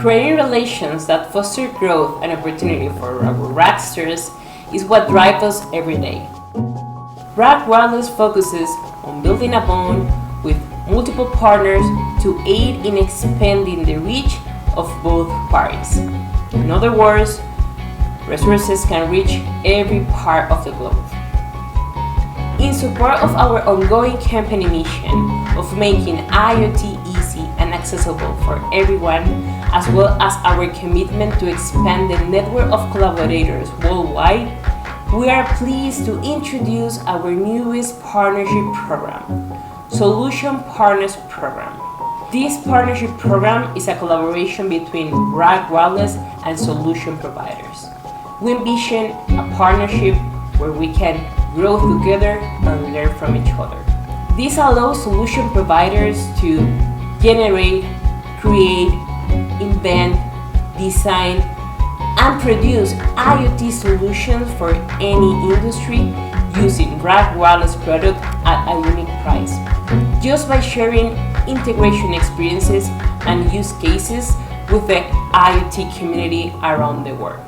Creating relations that foster growth and opportunity for our RAKsters is what drives us every day. RAKwireless focuses on building a bond with multiple partners to aid in expanding the reach of both parties. In other words, resources can reach every part of the globe. In support of our ongoing company mission of making IoT easy and accessible for everyone, as well as our commitment to expand the network of collaborators worldwide, we are pleased to introduce our newest partnership program, Solution Partners Program. This partnership program is a collaboration between RAKwireless and solution providers. We envision a partnership where we can grow together and learn from each other. This allows solution providers to generate, create, invent, design, and produce IoT solutions for any industry using RAKwireless product at a unique price, just by sharing integration experiences and use cases with the IoT community around the world.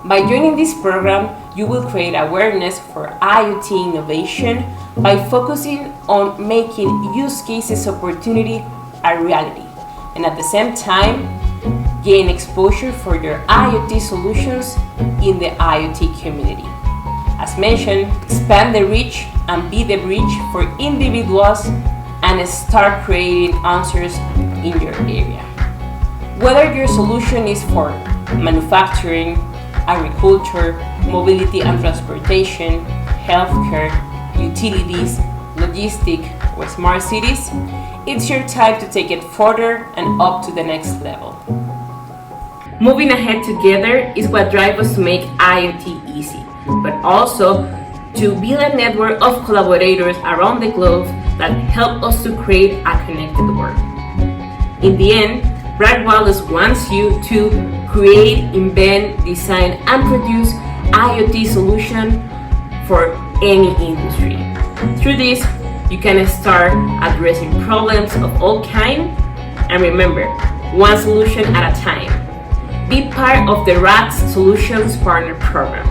By joining this program, you will create awareness for IoT innovation by focusing on making use cases opportunity a reality, and at the same time, gain exposure for your IoT solutions in the IoT community. As mentioned, expand the reach and be the bridge for individuals and start creating answers in your area. Whether your solution is for manufacturing, agriculture, mobility and transportation, healthcare, utilities, logistics, or smart cities, it's your time to take it further and up to the next level. Moving ahead together is what drives us to make IoT easy, but also to build a network of collaborators around the globe that help us to create a connected world. In the end, RAKwireless wants you to create, invent, design, and produce IoT solutions for any industry. Through this, you can start addressing problems of all kinds, and remember, one solution at a time. Be part of the RAK Solutions Partner Program.